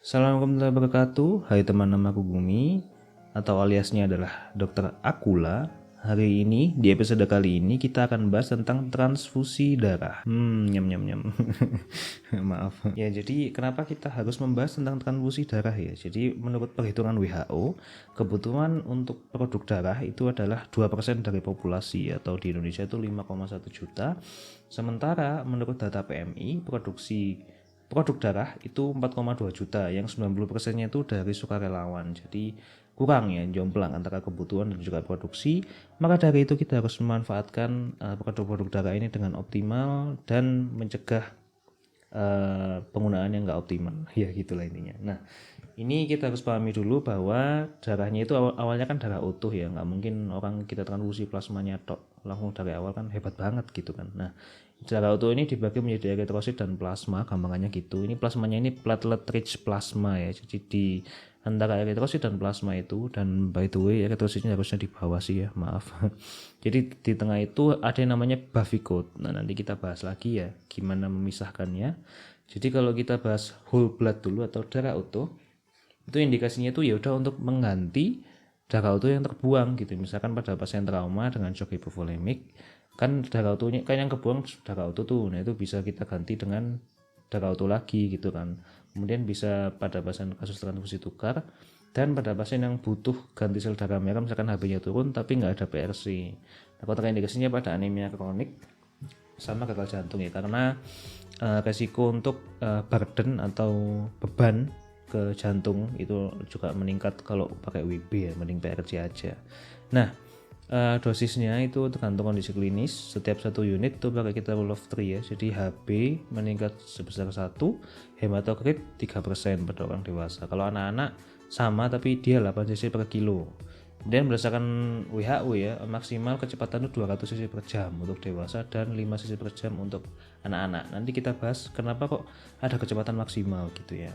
Assalamualaikum warahmatullahi wabarakatuh. Hai teman, nama aku Gumi atau aliasnya adalah Dokter Akula. Hari ini di episode kali ini kita akan bahas tentang transfusi darah. Nyam nyam nyam. Maaf. Ya, jadi kenapa kita harus membahas tentang transfusi darah ya? Jadi menurut perhitungan WHO, kebutuhan untuk produk darah itu adalah 2% dari populasi atau di Indonesia itu 5,1 juta. Sementara menurut data PMI, produk darah itu 4,2 juta, yang 90%-nya itu dari sukarelawan. Jadi kurang ya, jomplang antara kebutuhan dan juga produksi. Maka dari itu kita harus memanfaatkan produk-produk darah ini dengan optimal dan mencegah penggunaan yang nggak optimal. Ya gitulah intinya. Nah, ini kita harus pahami dulu bahwa darahnya itu awalnya kan darah utuh ya, nggak mungkin orang kita transfusi plasmanya tok langsung dari awal, kan hebat banget gitu kan. Nah, darah utuh ini dibagi menjadi eritrosit dan plasma, gampangannya gitu. Ini plasmanya ini platelet rich plasma ya, jadi di antara eritrosit dan plasma itu, dan by the way eritrositnya harusnya di bawah sih ya, maaf. Jadi di tengah itu ada yang namanya bavicode. Nah, nanti kita bahas lagi ya gimana memisahkannya. Jadi kalau kita bahas whole blood dulu atau darah utuh, itu indikasinya itu ya udah untuk mengganti darah utuh yang terbuang gitu. Misalkan pada pasien trauma dengan shock hipovolemik, kan darah utuhnya kan yang kebuang darah utuh tuh, nah itu bisa kita ganti dengan darah utuh lagi gitu kan. Kemudian bisa pada pasien kasus transfusi tukar, dan pada pasien yang butuh ganti sel darah merah misalkan HB-nya turun tapi nggak ada PRC. Nah, kontraindikasinya pada anemia kronik sama gagal jantung ya, karena resiko untuk burden atau beban ke jantung itu juga meningkat kalau pakai WB ya, mending PRC aja. Nah, dosisnya itu tergantung kondisi klinis. Setiap satu unit itu pakai kita rule of 3 ya. Jadi HB meningkat sebesar 1, hematokrit 3% pada orang dewasa. Kalau anak-anak sama tapi dia 8 cc per kilo. Kemudian berdasarkan WHO ya, maksimal kecepatan itu 200 cc per jam untuk dewasa dan 5 cc per jam untuk anak-anak. Nanti kita bahas kenapa kok ada kecepatan maksimal gitu ya.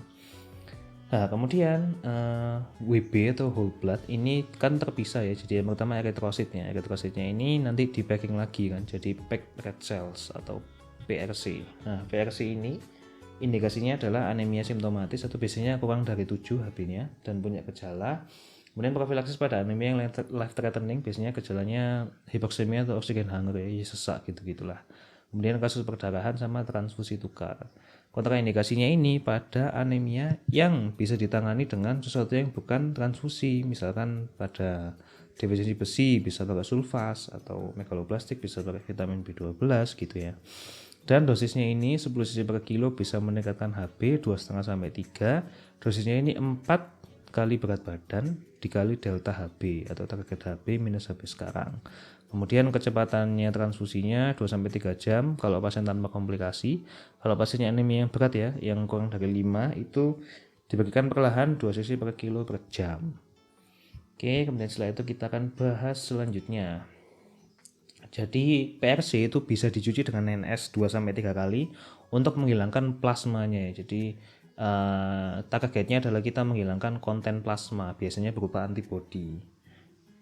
Nah, kemudian WB atau whole blood ini kan terpisah ya. Jadi yang pertama eritrositnya. Eritrositnya ini nanti di packing lagi kan, jadi packed red cells atau PRC. Nah, PRC ini indikasinya adalah anemia simptomatis atau biasanya kurang dari 7 HB-nya dan punya gejala. Kemudian profilaksis pada anemia yang life threatening, biasanya gejalanya hipoksemia atau oksigen hunger ya, sesak gitu-gitulah. Kemudian kasus perdarahan sama transfusi tukar. Kontraindikasinya ini pada anemia yang bisa ditangani dengan sesuatu yang bukan transfusi, misalkan pada defisiensi besi bisa pakai sulfas, atau megaloblastik bisa pakai vitamin B12 gitu ya. Dan dosisnya ini 10 cc per kilo bisa meningkatkan HB 2,5 sampai 3. Dosisnya ini 4 kali berat badan dikali delta HB atau target HB minus HB sekarang. Kemudian kecepatannya transfusinya 2-3 jam kalau pasien tanpa komplikasi. Kalau pasiennya anemia yang berat ya, yang kurang dari 5, itu dibagikan perlahan 2 cc per kilo per jam. Oke, kemudian setelah itu kita akan bahas selanjutnya. Jadi PRC itu bisa dicuci dengan NS 2-3 kali untuk menghilangkan plasmanya ya. Jadi targetnya adalah kita menghilangkan konten plasma, biasanya berupa antibodi.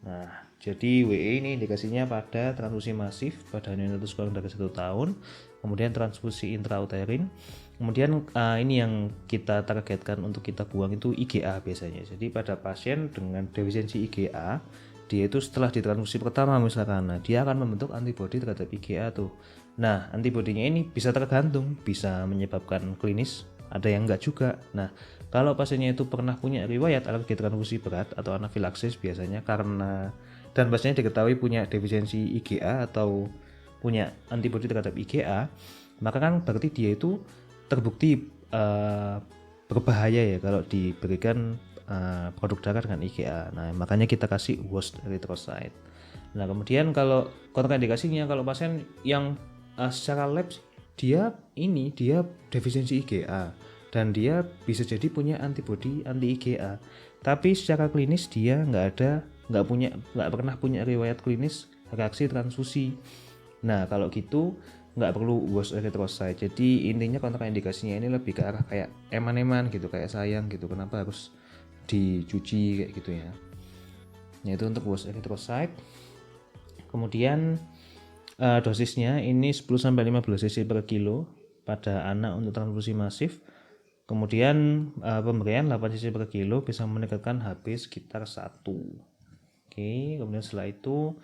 Nah, jadi WE ini indikasinya pada transfusi masif pada neonatus kurang dari 1 tahun, kemudian transfusi intrauterin, kemudian ini yang kita targetkan untuk kita buang itu IgA biasanya. Jadi pada pasien dengan defisiensi IgA, dia itu setelah ditransfusi pertama misalkan, nah dia akan membentuk antibodi terhadap IgA tuh. Nah, antibodinya ini bisa tergantung, bisa menyebabkan klinis, ada yang enggak juga. Nah, kalau pasiennya itu pernah punya riwayat alergi transfusi berat atau anafilaksis biasanya karena, dan pasiennya diketahui punya defisiensi IgA atau punya antibodi terhadap IgA, maka kan berarti dia itu terbukti berbahaya ya kalau diberikan produk darah dengan IgA. Nah, makanya kita kasih washed erythrocyte. Nah, kemudian kalau kontraindikasinya, kalau pasien yang secara lab dia defisiensi IgA dan dia bisa jadi punya antibodi anti IgA, tapi secara klinis dia nggak pernah punya riwayat klinis reaksi transfusi. Nah, kalau gitu nggak perlu washed erythrocyte. Jadi intinya kontraindikasinya ini lebih ke arah kayak eman-eman gitu, kayak sayang gitu, kenapa harus dicuci kayak gitu ya. Nah, itu untuk washed erythrocyte. Kemudian dosisnya ini 10-15 cc per kilo pada anak untuk transfusi masif. Kemudian pemberian 8 cc per kilo bisa meningkatkan HP sekitar 1. Oke, kemudian setelah itu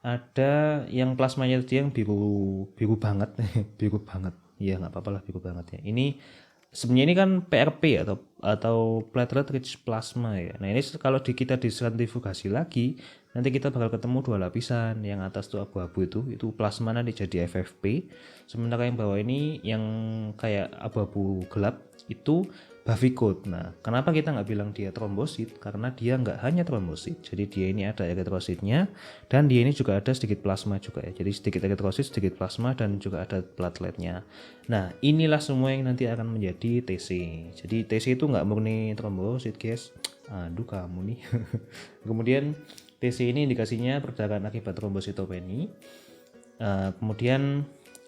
ada yang plasmanya tadi yang biru banget, biru banget. Ya nggak apa-apa lah biru banget ya. Ini sebenarnya ini kan PRP atau platelet rich plasma ya. Nah ini kalau kita disentrifugasi lagi, nanti kita bakal ketemu 2 lapisan. Yang atas tuh abu-abu itu plasma nanti jadi FFP. Sementara yang bawah ini yang kayak abu-abu gelap itu Bavicode. Nah, kenapa kita nggak bilang dia trombosit? Karena dia nggak hanya trombosit, jadi dia ini ada eritrositnya, dan dia ini juga ada sedikit plasma juga ya. Jadi sedikit eritrosit, sedikit plasma, dan juga ada plateletnya. Nah, inilah semua yang nanti akan menjadi TC. Jadi TC itu nggak murni trombosit, guys. Aduh kamu nih. Kemudian TC ini indikasinya perdarahan akibat trombositopeni. Kemudian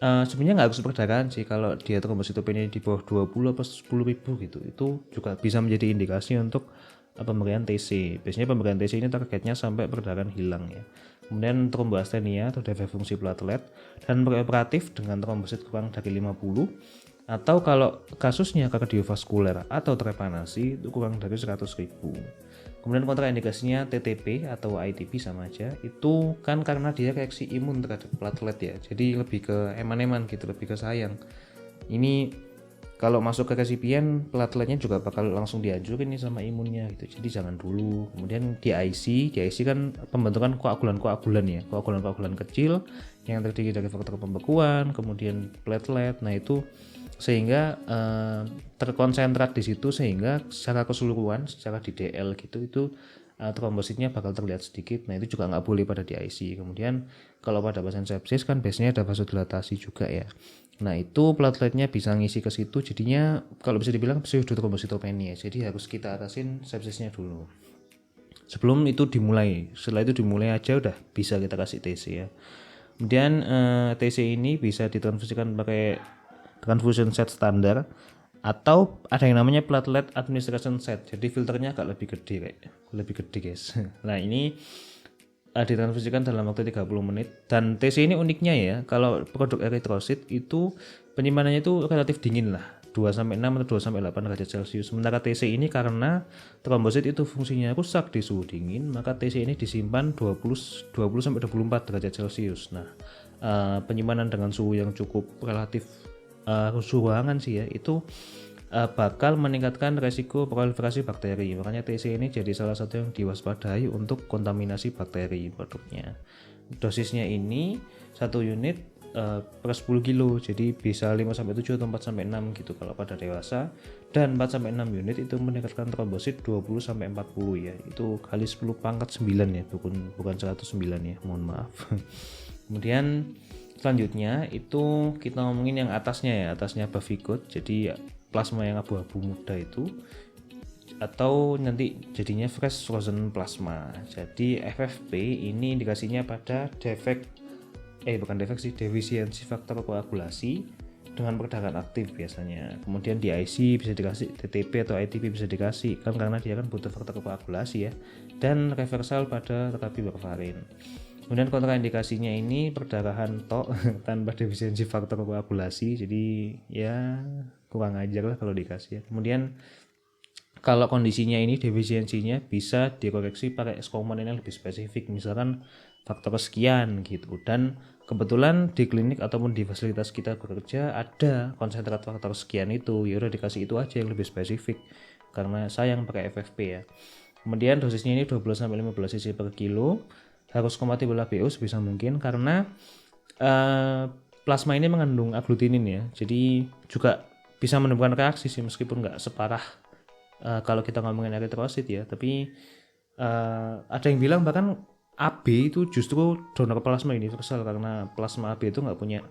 sebenarnya nggak harus perdarahan sih, kalau dia trombositopenia di bawah 20 atau 10.000 gitu, itu juga bisa menjadi indikasi untuk pemberian TC. Biasanya pemberian TC ini targetnya sampai perdarahan hilang ya. Kemudian tromboastenia atau defek fungsi platelet, dan preoperatif dengan trombosit kurang dari 50, atau kalau kasusnya kardiovaskuler atau trepanasi itu kurang dari 100.000. Kemudian kontraindikasinya TTP atau ITP sama aja, itu kan karena dia reaksi imun terhadap platelet ya, jadi lebih ke eman-eman gitu, lebih ke sayang. Ini kalau masuk ke resipien, plateletnya juga bakal langsung dihancurin nih sama imunnya gitu, jadi jangan dulu. Kemudian DIC kan pembentukan koagulan-koagulan ya, koagulan-koagulan kecil yang terdiri dari faktor pembekuan, kemudian platelet. Nah itu sehingga terkonsentrat di situ, sehingga secara keseluruhan, secara DDL gitu, itu trombositnya bakal terlihat sedikit. Nah itu juga nggak boleh pada DIC. Kemudian kalau pada pasien sepsis kan biasanya ada vasodilatasi juga ya. Nah itu plateletnya bisa ngisi ke situ, jadinya kalau bisa dibilang pseudotrombositopenia. Jadi harus kita atasin sepsisnya dulu sebelum itu dimulai. Setelah itu dimulai aja udah bisa kita kasih TC ya. Kemudian TC ini bisa ditransfusikan pakai transfusion set standar, atau ada yang namanya platelet administration set. Jadi filternya agak lebih gede guys. Nah ini ditransfusikan dalam waktu 30 menit. Dan TC ini uniknya ya, kalau produk eritrosit itu penyimpanannya itu relatif dingin lah, 2-6 atau 2-8 derajat Celcius. Sementara TC ini karena trombosit itu fungsinya rusak di suhu dingin, maka TC ini disimpan 20-24 derajat Celcius. Nah penyimpanan dengan suhu yang cukup relatif suhu ruangan sih ya, itu bakal meningkatkan resiko proliferasi bakteri. Makanya TC ini jadi salah satu yang diwaspadai untuk kontaminasi bakteri produknya. Dosisnya ini 1 unit per 10 kilo, jadi bisa 5-7 atau 4-6 gitu kalau pada dewasa, dan 4-6 unit itu meningkatkan trombosit 20-40 ya, itu kali 10 pangkat 9 ya, bukan 109 ya, mohon maaf. Kemudian selanjutnya itu kita ngomongin yang atasnya ya, atasnya Bavicode, jadi plasma yang abu-abu muda itu, atau nanti jadinya fresh frozen plasma. Jadi FFP ini indikasinya pada defisiensi faktor koagulasi dengan perdarahan aktif biasanya. Kemudian DIC bisa dikasih, TTP atau ITP bisa dikasih kan karena dia kan butuh faktor koagulasi ya, dan reversal pada terapi warfarin. Kemudian kontraindikasinya ini perdarahan tok tanpa defisiensi faktor koagulasi, jadi ya kurang ajar lah kalau dikasih ya. Kemudian kalau kondisinya ini defisiensinya bisa dikoreksi pakai komponen yang lebih spesifik, misalkan faktor sekian gitu. Dan kebetulan di klinik ataupun di fasilitas kita bekerja ada konsentrat faktor sekian itu, ya udah dikasih itu aja yang lebih spesifik karena sayang pakai FFP ya. Kemudian dosisnya ini 12-15 cc per kilo, harus kompatibel HbO sebisa mungkin karena plasma ini mengandung agglutinin ya, jadi juga bisa menimbulkan reaksi sih meskipun nggak separah kalau kita ngomongin eritrosit ya. Tapi ada yang bilang bahkan AB itu justru donor plasma universal karena plasma AB itu nggak punya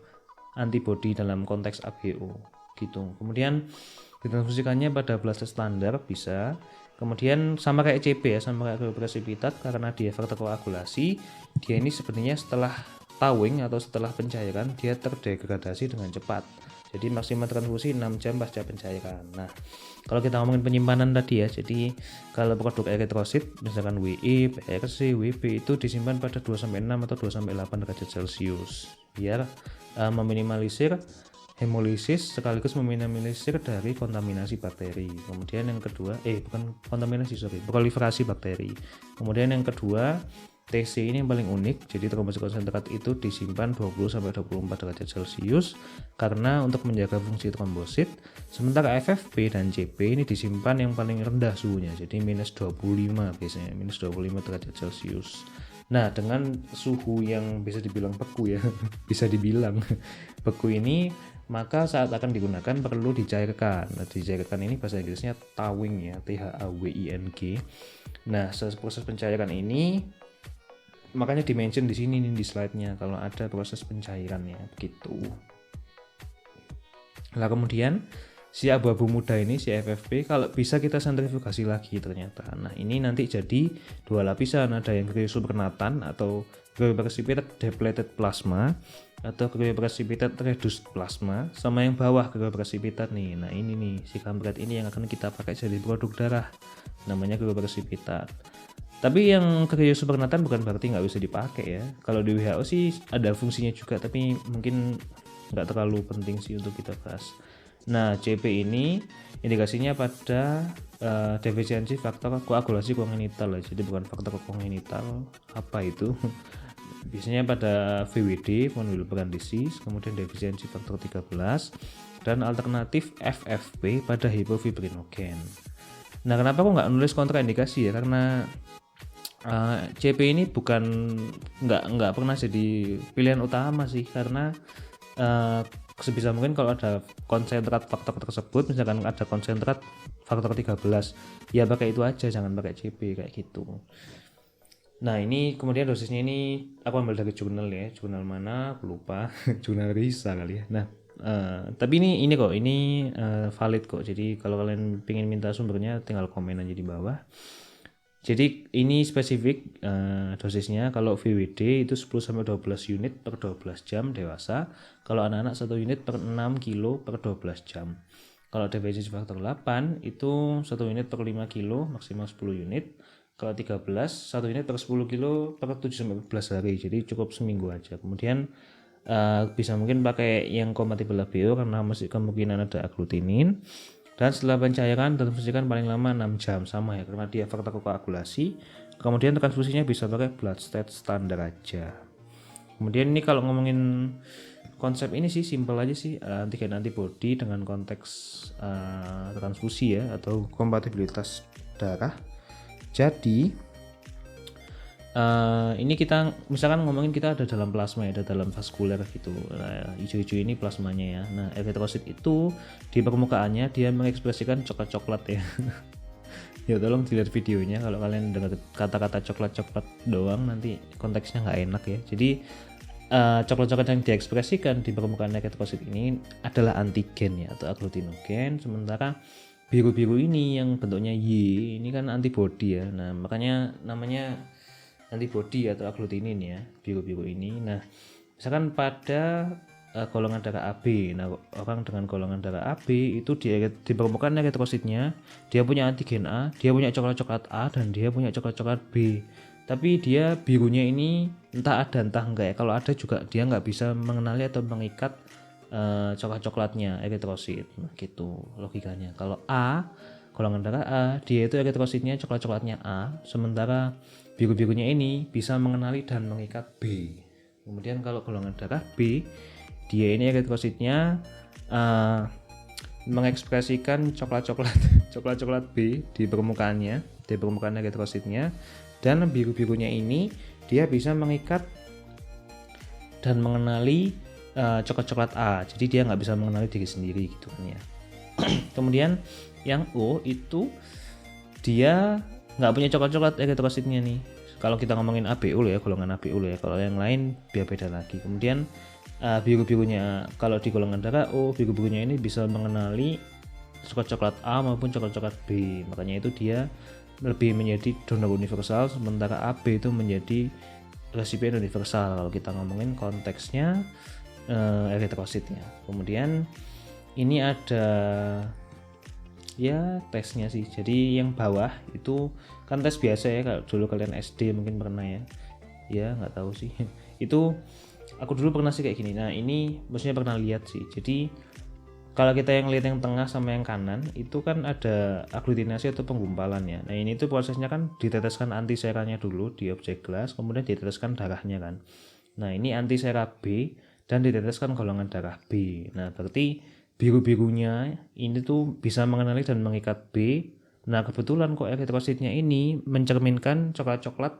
antibodi dalam konteks HbO gitu. Kemudian ditransfusikannya pada blaster standar bisa. Kemudian sama kayak CP ya, sama kayak presipitat, karena dia faktor koagulasi, dia ini sebenarnya setelah tawing atau setelah pencairan dia terdegradasi dengan cepat. Jadi maksimal transfusi 6 jam pasca pencairan. Nah, kalau kita ngomongin penyimpanan tadi ya, jadi kalau produk eritrosit misalkan WE, PRC, WB itu disimpan pada 2-6 atau 2-8 derajat Celcius biar meminimalisir hemolisis sekaligus meminimalisir dari kontaminasi bakteri. Kemudian yang kedua, bukan kontaminasi, proliferasi bakteri. Kemudian yang kedua, TC ini yang paling unik, jadi trombosit konsentrat itu disimpan 20-24 derajat Celcius karena untuk menjaga fungsi trombosit, sementara FFP dan CP ini disimpan yang paling rendah suhunya, jadi minus 25 biasanya, minus 25 derajat Celcius. Nah, dengan suhu yang bisa dibilang beku ya, bisa dibilang beku ini, maka saat akan digunakan perlu dicairkan. Nah, dicairkan ini bahasa Inggrisnya thawing ya, THAWING. Nah, proses pencairan ini makanya dimention di sini nih di slide-nya kalau ada proses pencairannya begitu. Nah, kemudian si abu-abu muda ini, si FFP, kalau bisa kita sentrifugasi lagi ternyata. Nah, ini nanti jadi dua lapisan, ada yang cryosupernatan atau cryoprecipitated depleted plasma atau cryoprecipitated reduced plasma, sama yang bawah cryoprecipitated nih. Nah, ini nih si kampret ini yang akan kita pakai jadi produk darah, namanya cryoprecipitated. Tapi yang cryosupernatan bukan berarti nggak bisa dipakai ya. Kalau di WHO sih ada fungsinya juga, tapi mungkin nggak terlalu penting sih untuk kita bahas. Nah, CP ini indikasinya pada defisiensi faktor koagulasi kongenital ya. Jadi bukan faktor kongenital, apa itu? Biasanya pada VWD, von Willebrand disease, kemudian defisiensi faktor 13, dan alternatif FFP pada hipofibrinogen. Nah, kenapa aku nggak nulis kontraindikasi ya? Karena CP ini nggak pernah jadi pilihan utama sih, karena sebisa mungkin kalau ada konsentrat faktor tersebut, misalkan ada konsentrat faktor 13, ya pakai itu aja, jangan pakai CP kayak gitu. Nah, ini kemudian dosisnya ini aku ambil dari jurnal ya, jurnal mana aku lupa, jurnal Risa kali ya. Nah, tapi ini kok, ini valid kok. Jadi kalau kalian pengen minta sumbernya tinggal komen aja di bawah. Jadi ini spesifik dosisnya. Kalau VWD itu 10-12 unit per 12 jam dewasa. Kalau anak-anak 1 unit per 6 kilo per 12 jam. Kalau defisiensi faktor 8 itu 1 unit per 5 kilo maksimal 10 unit. Kalau 13 1 unit per 10 kilo per 7-14 hari. Jadi cukup seminggu aja. Kemudian bisa mungkin pakai yang kompatibel ABO karena masih kemungkinan ada agglutinin. Dan setelah pencairan transfusikan paling lama 6 jam, sama ya karena dia faktor koagulasi. Kemudian transfusinya bisa pakai blood state standar aja. Kemudian ini kalau ngomongin konsep ini sih simple aja sih, antigen antibody dengan konteks transfusi ya atau kompatibilitas darah. Jadi ini kita misalkan ngomongin kita ada dalam plasma ya, ada dalam vaskuler gitu. Nah, hijau-hijau ini plasmanya ya. Nah, eritrosit itu di permukaannya dia mengekspresikan coklat-coklat ya. Ya tolong dilihat videonya, kalau kalian dengar kata-kata coklat-coklat doang nanti konteksnya nggak enak ya. Jadi coklat-coklat yang diekspresikan di permukaan eritrosit ini adalah antigen ya atau agglutinogen, sementara biru-biru ini yang bentuknya Y ini kan antibody ya. Nah, makanya namanya antibody atau agglutinin ya, biru-biru ini. Nah, misalkan pada golongan darah AB, nah orang dengan golongan darah AB itu di permukaan eritrositnya dia punya antigen A, dia punya coklat-coklat A, dan dia punya coklat-coklat B. Tapi dia birunya ini entah ada entah enggak ya. Kalau ada juga dia nggak bisa mengenali atau mengikat coklat-coklatnya eritrosit. Nah, gitu logikanya. Kalau A, golongan darah A, dia itu eritrositnya coklat-coklatnya A, sementara biru-birunya ini bisa mengenali dan mengikat B. Kemudian kalau golongan darah B, dia ini eritrositnya mengekspresikan coklat-coklat B di permukaannya, di permukaan eritrositnya, dan biru-birunya ini dia bisa mengikat dan mengenali coklat-coklat A. Jadi dia nggak bisa mengenali diri sendiri gitu kan ya. Kemudian yang O itu dia nggak punya coklat-coklat eritrositnya nih. Kalau kita ngomongin ABO ya, golongan ABO ya. Kalau yang lain biar beda lagi. Kemudian biru-birunya, kalau di golongan darah O, biru-birunya ini bisa mengenali coklat-coklat A maupun coklat-coklat B. Makanya itu dia lebih menjadi donor universal, sementara AB itu menjadi resipien universal kalau kita ngomongin konteksnya eritrositnya. Kemudian ini ada ya tesnya sih. Jadi yang bawah itu kan tes biasa ya, kalau dulu kalian SD mungkin pernah ya nggak tahu sih. Itu Aku dulu pernah sih kayak gini. Nah ini maksudnya pernah lihat sih. Jadi kalau kita yang lihat yang tengah sama yang kanan itu kan ada aglutinasi atau penggumpalan ya. Nah ini tuh prosesnya kan diteteskan antiseranya dulu di objek gelas, kemudian diteteskan darahnya kan. Nah ini antisera B dan diteteskan golongan darah B. Nah berarti biru-birunya ini tuh bisa mengenali dan mengikat B. Nah kebetulan kok eritrositnya ini mencerminkan coklat-coklat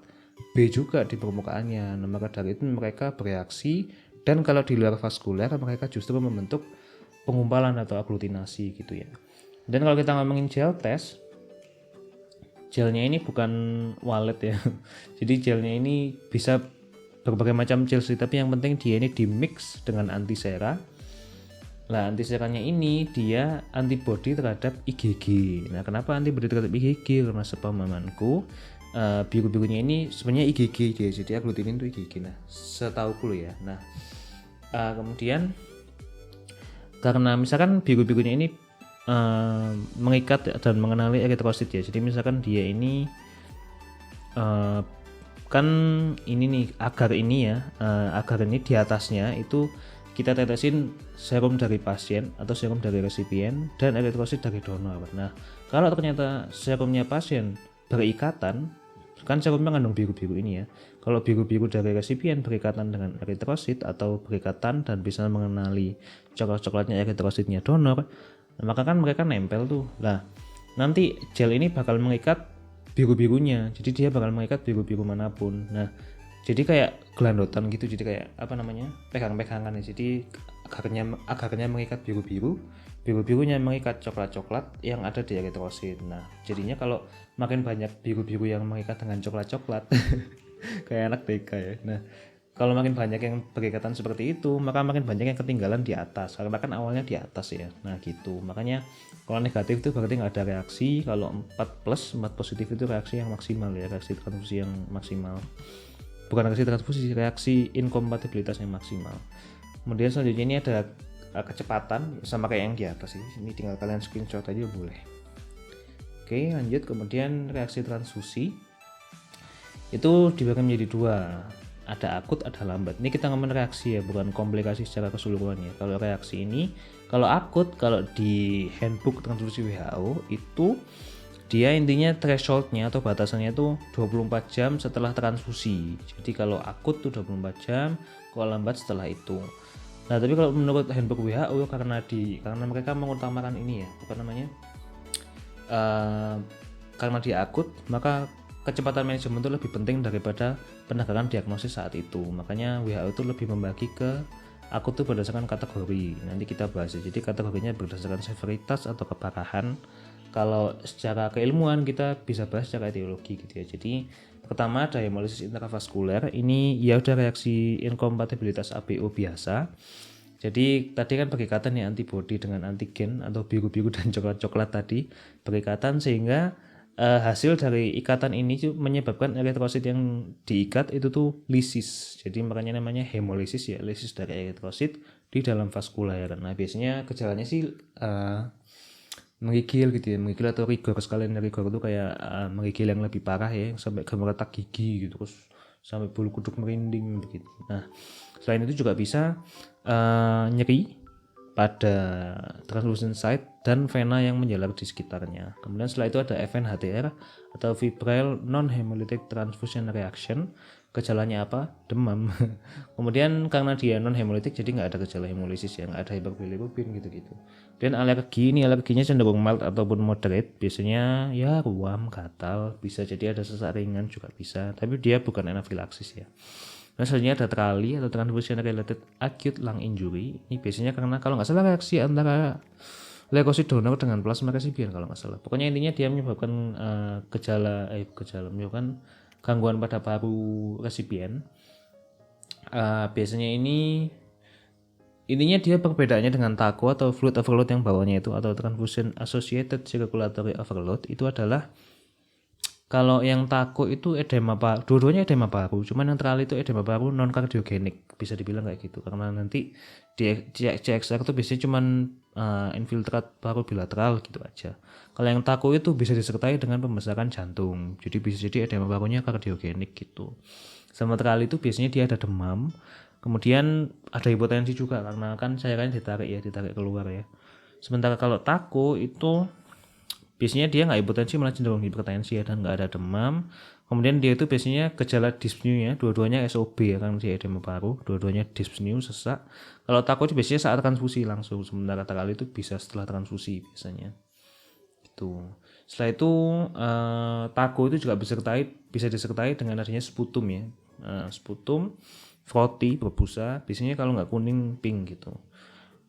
B juga di permukaannya. Nah maka dari itu mereka bereaksi, dan kalau di luar vaskuler mereka justru membentuk penggumpalan atau aglutinasi gitu ya. Dan kalau kita ngomongin gel test, gelnya ini bukan walet ya. Jadi gelnya ini bisa berbagai macam gel sih, tapi yang penting dia ini di mix dengan antisera. Nah antiseranya ini dia antibody terhadap IgG. Nah kenapa antibody terhadap IgG? Karena sepemahamanku biru-birunya ini sebenarnya IgG dia, jadi aglutinin itu IgG. Nah setauku loh ya. Nah kemudian karena misalkan biru-birunya ini mengikat dan mengenali eritrosit ya, jadi misalkan dia ini kan ini nih agar ini ya, agar ini di atasnya itu kita tetesin serum dari pasien atau serum dari resipien dan eritrosit dari donor. Nah kalau ternyata serumnya pasien berikatan, kan serumnya mengandung biru-biru ini ya, kalau biru-biru dari resipien berikatan dengan eritrosit atau berikatan dan bisa mengenali coklat-coklatnya eritrositnya donor, maka kan mereka nempel tuh. Nah nanti gel ini bakal mengikat biru-birunya, jadi dia bakal mengikat biru-biru manapun. Nah jadi kayak gelandotan gitu, jadi kayak apa namanya, pegang-pegangan ya. Jadi agarnya mengikat biru-biru, biru-birunya mengikat coklat-coklat yang ada di eritrosit. Nah jadinya kalau makin banyak biru-biru yang mengikat dengan coklat-coklat kayak anak TK ya. Nah kalau makin banyak yang berikatan seperti itu, maka makin banyak yang ketinggalan di atas, karena kan awalnya di atas ya. Nah gitu, makanya kalau negatif itu berarti nggak ada reaksi. Kalau 4 positif itu reaksi yang maksimal ya, reaksi transfusi yang maksimal. Bukan reaksi transfusi, reaksi inkompatibilitas yang maksimal. Kemudian selanjutnya ini ada kecepatan, sama kayak yang di atas sih. Ini tinggal kalian screenshot aja boleh. Oke lanjut. Kemudian reaksi transfusi itu dibagi menjadi dua, ada akut, ada lambat. Ini kita ngomong reaksi ya, bukan komplikasi secara keseluruhan ya. Kalau reaksi ini, kalau akut, kalau di handbook transfusi WHO itu dia intinya thresholdnya atau batasannya itu 24 jam setelah transfusi. Jadi kalau akut tuh 24 jam, kalau lambat setelah itu. Nah tapi kalau menurut handbook WHO karena mereka mengutamakan ini ya, apa namanya, karena dia akut, maka kecepatan manajemen itu lebih penting daripada penegakan diagnosis saat itu. Makanya WHO itu lebih membagi ke akut itu berdasarkan kategori. Nanti kita bahas. Jadi kategorinya berdasarkan severitas atau keparahan. Kalau secara keilmuan kita bisa bahas secara etiologi gitu ya. Jadi pertama ada hemolisis intravaskuler. Ini ya udah reaksi inkompatibilitas ABO biasa. Jadi tadi kan berikatan ya antibodi dengan antigen atau biru-biru dan coklat-coklat tadi berikatan, sehingga hasil dari ikatan ini menyebabkan eritrosit yang diikat itu tuh lisis. Jadi makanya namanya hemolisis ya, lisis dari eritrosit di dalam vaskuler. Nah biasanya gejalanya sih menggigil gitu ya, menggigil atau rigor. Sekalian rigor itu kayak menggigil yang lebih parah ya, sampai gemeretak gigi gitu, terus sampai bulu kuduk merinding begitu. Nah selain itu juga bisa nyeri pada transfusion site dan vena yang menjalar di sekitarnya. Kemudian setelah itu ada FNHTR atau febrile non-hemolytic transfusion reaction. Gejalanya apa? Demam. Kemudian karena dia non-hemolytic jadi nggak ada gejala hemolisis ya, nggak ada hiperbilirubin gitu-gitu. Dan alergi, ini alerginya cenderung mild ataupun moderate. Biasanya ya ruam, gatal, bisa jadi ada sesak ringan juga bisa, tapi dia bukan anafilaksis ya. Nah selanjutnya ada TRALI atau transfusion related acute lung injury. Ini biasanya karena kalau nggak salah reaksi antara leukosit donor dengan plasma resipien kalau nggak salah. Pokoknya intinya dia menyebabkan menyebabkan gangguan pada paru resipien. Biasanya intinya dia perbedaannya dengan TACO atau fluid overload yang bawahnya itu, atau transfusion associated circulatory overload, itu adalah kalau yang TACO itu edema paru, dua-duanya edema paru, cuman yang TRALI itu edema paru non kardiogenik, bisa dibilang kayak gitu, karena nanti di CXR itu biasanya cuman infiltrat paru bilateral gitu aja. Kalau yang TACO itu bisa disertai dengan pembesaran jantung, jadi bisa jadi edema parunya kardiogenik gitu. Sama TRALI itu biasanya dia ada demam, Kemudian ada hipotensi juga karena kan cairannya ditarik keluar ya. Sementara kalau tako itu biasanya dia nggak hipotensi, malah cenderung hipertensi ya, dan nggak ada demam. Kemudian dia itu biasanya gejala dyspnea, dua-duanya SOB ya, kan dia edema paru, dua-duanya dyspnea, sesak. Kalau tako itu biasanya saat transfusi langsung, sementara takal itu bisa setelah transfusi biasanya. Itu. Setelah itu tako itu juga bisa disertai dengan adanya sputum ya. Sputum, froti, berbusa, biasanya kalau nggak kuning pink gitu.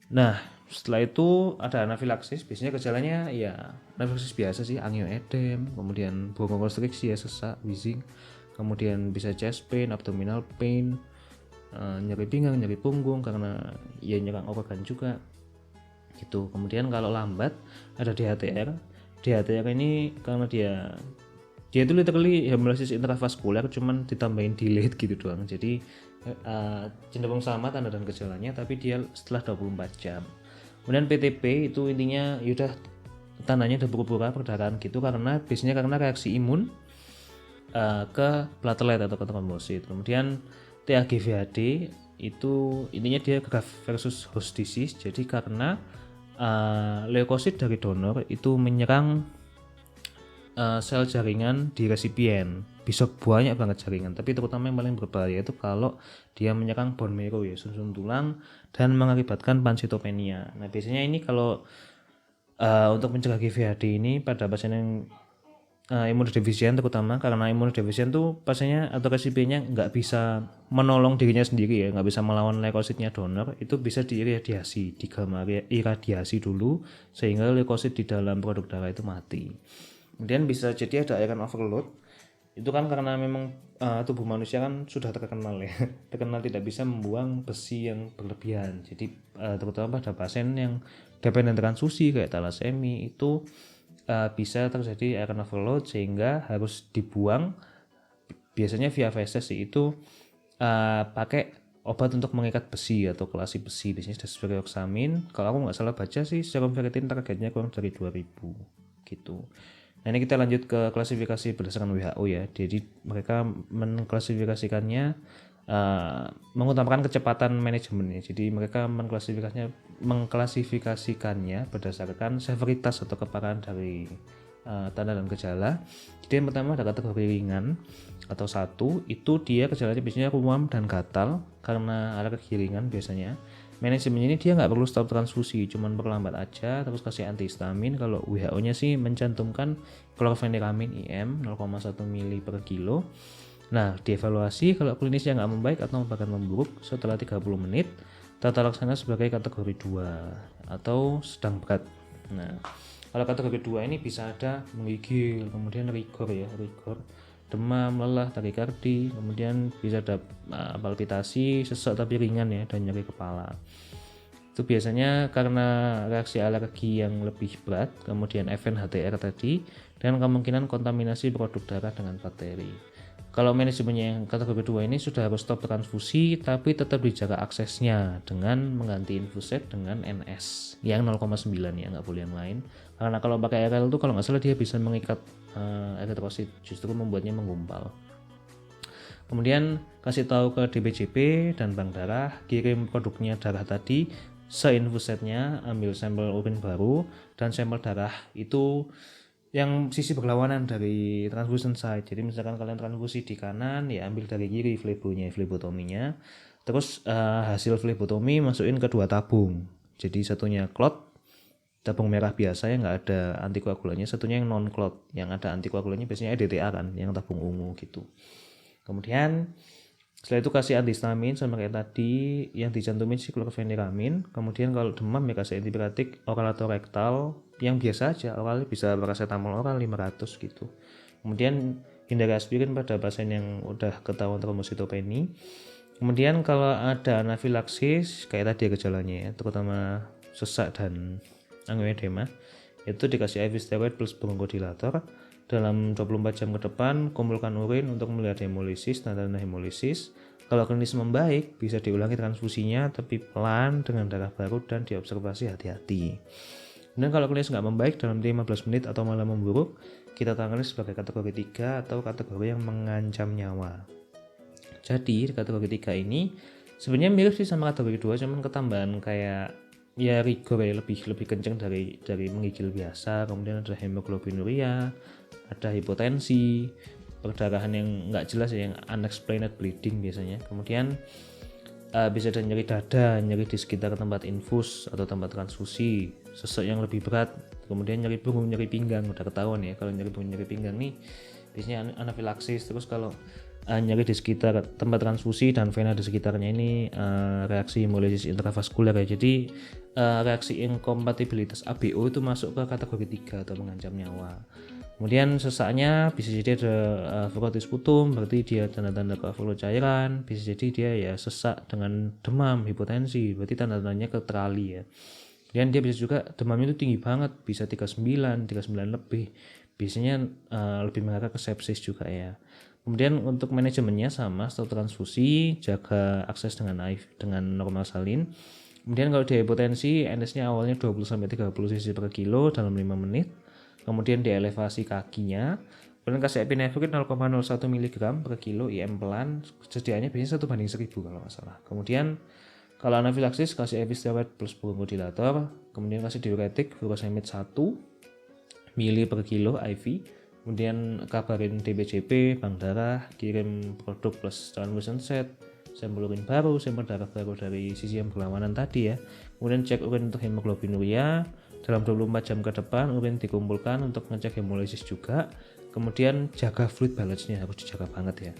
Nah, setelah itu ada anafilaksis, biasanya gejalanya ya anafilaksis biasa sih, angioedem, kemudian bronkokonstriksi ya, sesak, wheezing, kemudian bisa chest pain, abdominal pain, nyeri pinggang, nyeri punggung karena ya nyerang organ juga gitu. Kemudian kalau lambat ada DHTR. DHTR ini karena dia itu literally hemolisis intravaskuler cuman ditambahin delayed gitu doang. Jadi cenderung sama tanda dan gejalanya, tapi dia setelah 24 jam. Kemudian PTP itu intinya yaudah tandanya udah pura-pura perdarahan gitu, karena biasanya karena reaksi imun ke platelet atau ke trombosit. Kemudian TAGVHD itu intinya dia graft versus host disease, jadi karena leukosit dari donor itu menyerang sel jaringan di resipien. Bisa banyak banget jaringan, tapi terutama yang paling berbahaya itu kalau dia menyerang bone marrow ya, sumsum tulang, dan mengakibatkan pansitopenia. Nah biasanya ini kalau untuk mencegah GVHD ini pada pasien yang imunodefisien, terutama karena imunodefisien tuh pasiennya atau resipiennya nggak bisa menolong dirinya sendiri ya, nggak bisa melawan leukositnya donor, itu bisa diiradiasi, di gamma iradiasi dulu sehingga leukosit di dalam produk darah itu mati. Kemudian bisa jadi ada iron overload, itu kan karena memang tubuh manusia kan sudah terkenal ya, terkenal tidak bisa membuang besi yang berlebihan. Jadi terutama pada pasien yang dependen transfusi kayak thalassemia itu bisa terjadi iron overload sehingga harus dibuang. Biasanya via feses itu pakai obat untuk mengikat besi atau kelasi besi, biasanya desferrioxamine. Kalau aku nggak salah baca sih serum ferritin targetnya kurang dari 2000 gitu. Nah ini kita lanjut ke klasifikasi berdasarkan WHO ya. Jadi mereka mengklasifikasikannya mengutamakan kecepatan manajemennya. Jadi mereka mengklasifikasikannya berdasarkan severitas atau keparahan dari tanda dan gejala. Jadi yang pertama ada kategori ringan atau 1, itu dia gejalanya biasanya ruam dan gatal karena ada kegiringan biasanya. Manajemen ini dia nggak perlu stop transfusi, cuman perlambat aja, terus kasih antihistamin. Kalau WHO-nya sih mencantumkan chlorpheniramine IM 0,1 ml per kilo. Nah, dievaluasi kalau klinisnya nggak membaik atau bahkan memburuk setelah 30 menit, tata laksana sebagai kategori 2 atau sedang berat. Nah, kalau kategori 2 ini bisa ada menggigil, kemudian rigor, demam, lelah, takikardi, kemudian bisa ada palpitasi, sesak tapi ringan ya, dan nyeri kepala. Itu biasanya karena reaksi alergi yang lebih berat, kemudian event HTR tadi, dan kemungkinan kontaminasi produk darah dengan bakteri. Kalau manajemennya yang kategori 2 ini sudah harus stop transfusi, tapi tetap dijaga aksesnya dengan mengganti infuset dengan NS yang 0,9 ya, nggak boleh yang lain. Karena kalau pakai RL itu kalau nggak salah dia bisa mengikat eritrosit, justru membuatnya menggumpal. Kemudian kasih tahu ke DPJP dan bank darah, kirim produknya darah tadi seinfusetnya, ambil sampel urin baru dan sampel darah itu yang sisi berlawanan dari transfusion site. Jadi misalkan kalian transfusi di kanan, ya ambil dari kiri flebotominya. Terus hasil flebotomi masukin ke 2 tabung. Jadi satunya clot, tabung merah biasa yang nggak ada antikoagulannya, satunya yang non clot yang ada antikoagulannya, biasanya EDTA kan, yang tabung ungu gitu. Kemudian setelah itu kasih antihistamin sama kayak tadi, yang dicantumin si chlorpheniramine. Kemudian kalau demam ya kasih antibiotik oral atau rektal, yang biasa aja, oral bisa paracetamol oral 500 gitu. Kemudian hindari aspirin pada pasien yang udah ketahuan trombositopeni. Kemudian kalau ada anafilaksis kayak tadi gejalanya ya, terutama sesak dan angioedema, itu dikasih IV steroid plus bronchodilator. Dalam 24 jam ke depan, kumpulkan urin untuk melihat hemolisis, tanda-tanda hemolisis. Kalau klinis membaik, bisa diulangi transfusinya, tapi pelan dengan darah baru dan diobservasi hati-hati. Dan kalau klinis nggak membaik dalam 15 menit atau malah memburuk, kita tangani sebagai kategori 3 atau kategori yang mengancam nyawa. Jadi, di kategori 3 ini, Sebenarnya mirip sih sama kategori 2, cuman ketambahan kayak ya rigor ya, lebih kenceng dari menggigil biasa. Kemudian ada hemoglobinuria, ada hipotensi, perdarahan yang nggak jelas ya, yang unexplained bleeding biasanya. Kemudian bisa ada nyeri dada, nyeri di sekitar tempat infus atau tempat transfusi, sesek yang lebih berat, kemudian nyeri punggung, nyeri pinggang. Udah ketahuan ya kalau nyeri punggung, nyeri pinggang nih biasanya anafilaksis. Terus kalau nyeri di sekitar tempat transfusi dan vena di sekitarnya ini reaksi hemolisis intravaskuler ya. Jadi reaksi inkompatibilitas ABO itu masuk ke kategori 3 atau mengancam nyawa. Kemudian sesaknya bisa jadi ada frotis putum, berarti dia tanda-tanda keoverload cairan. Bisa jadi dia ya sesak dengan demam, hipotensi, berarti tanda-tandanya ke terali ya. Dan dia bisa juga demamnya itu tinggi banget, bisa 39 lebih. Biasanya lebih mengarah ke sepsis juga ya. Kemudian untuk manajemennya sama, setelah transfusi, jaga akses dengan normal salin. Kemudian kalau dia hipotensi, NS-nya awalnya 20-30 cc per kilo dalam 5 menit. Kemudian dielevasi kakinya, kemudian kasih epinefrin 0,01 mg per kilo IM pelan, sediaannya biasanya 1/1000 kalau nggak salah. Kemudian kalau anafilaksis kasih episteroid plus bronchodilator, kemudian kasih diuretik furosemide 1 mili per kilo IV, kemudian kabarin DPJP, bank darah, kirim produk plus transfusion set, sampel urin baru, sampel darah baru dari sisi yang berlawanan tadi ya. Kemudian cek urin untuk hemoglobinuria. Dalam 24 jam ke depan urin dikumpulkan untuk ngecek hemolisis juga. Kemudian jaga fluid balance-nya, harus dijaga banget ya.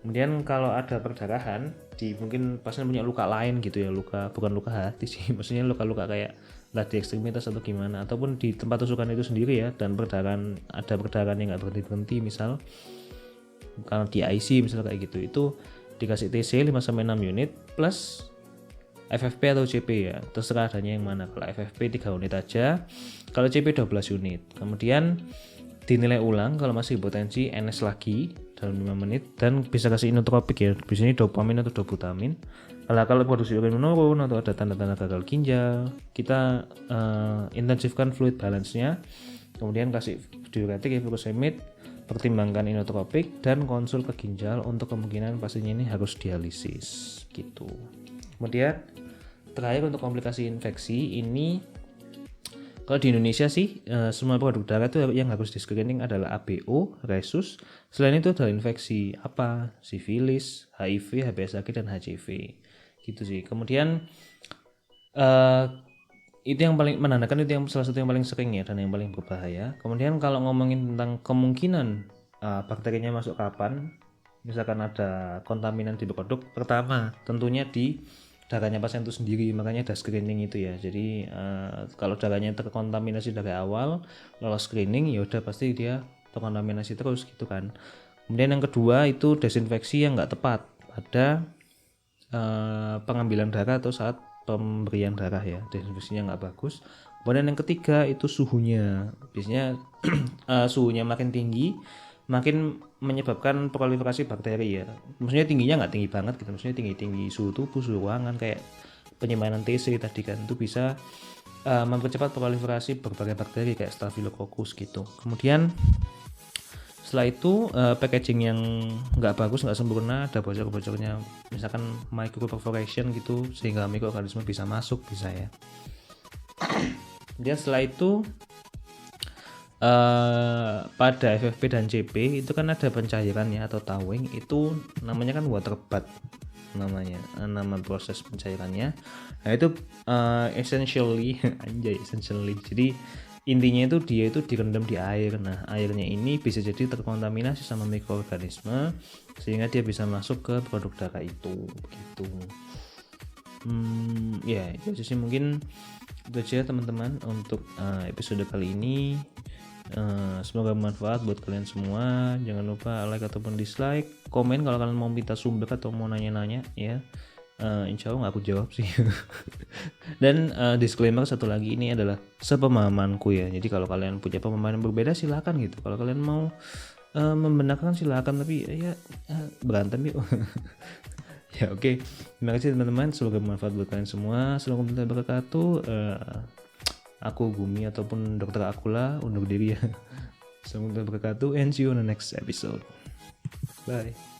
Kemudian kalau ada perdarahan, mungkin pasien punya luka lain gitu ya, bukan luka hati sih, maksudnya luka-luka kayak entah di ekstremitas atau gimana, ataupun di tempat tusukan itu sendiri ya, dan ada perdarahan yang nggak berhenti-berhenti, misal kalau di IC misal kayak gitu, itu dikasih TC 5-6 unit plus FFP atau CP ya, terserah adanya yang mana. Kalau FFP 3 unit aja, kalau CP 12 unit. Kemudian dinilai ulang kalau masih hipotensi, NS lagi dalam 5 menit, dan bisa kasih inotropik ya, biasanya dopamin atau dobutamin. Kalau produksi urin menurun atau ada tanda-tanda gagal ginjal, kita intensifkan fluid balance-nya, kemudian kasih diuretik, furosemide, pertimbangkan inotropik, dan konsul ke ginjal untuk kemungkinan pasiennya ini harus dialisis gitu. Kemudian terakhir untuk komplikasi infeksi ini, kalau di Indonesia sih semua produk darah itu yang harus di screening adalah ABO, Rhesus. Selain itu ada infeksi apa? Sifilis, HIV, HBsAg, dan HCV gitu sih. Kemudian itu yang paling menandakan, itu yang salah satu yang paling sering ya dan yang paling berbahaya. Kemudian kalau ngomongin tentang kemungkinan bakterinya masuk kapan, misalkan ada kontaminan di produk, pertama tentunya di darahnya pasien itu sendiri, makanya ada screening itu ya. Jadi kalau darahnya terkontaminasi dari awal, lolos screening, ya udah pasti dia terkontaminasi terus gitu kan. Kemudian yang kedua itu desinfeksi yang nggak tepat pada pengambilan darah atau saat pemberian darah ya, desinfeksinya nggak bagus. Kemudian yang ketiga itu suhunya, biasanya suhunya makin tinggi makin menyebabkan proliferasi bakteri ya. Maksudnya tingginya nggak tinggi banget gitu, maksudnya tinggi suhu tubuh, suhu ruangan kayak penyimpanan TC tadi kan, itu bisa mempercepat proliferasi berbagai bakteri kayak Staphylococcus gitu. Kemudian setelah itu packaging yang nggak bagus, nggak sempurna, ada bocor-bocornya, misalkan micro perforation gitu, sehingga mikroorganisme bisa masuk, bisa ya. Kemudian setelah itu pada FFP dan CP itu kan ada pencairannya atau thawing, itu namanya kan water bath, nama proses pencairannya. Nah itu essentially jadi intinya itu dia itu direndam di air. Nah airnya ini bisa jadi terkontaminasi sama mikroorganisme sehingga dia bisa masuk ke produk darah itu begitu. Ya itu aja sih, mungkin itu aja teman-teman untuk episode kali ini. Semoga bermanfaat buat kalian semua. Jangan lupa like ataupun dislike, komen kalau kalian mau minta sumber atau mau nanya-nanya ya. Insya Allah nggak aku jawab sih. Dan disclaimer satu lagi, ini adalah sepemahamanku ya, jadi kalau kalian punya pemahaman berbeda silakan gitu. Kalau kalian mau membenarkan silakan, tapi ya berantem yuk. Ya oke. Terima kasih teman-teman, semoga bermanfaat buat kalian semua. Assalamualaikum warahmatullahi wabarakatuh. Aku Gumi ataupun Dr. Akula undur diri ya. Assalamualaikum warahmatullahi wabarakatuh, and see you on the next episode. Bye.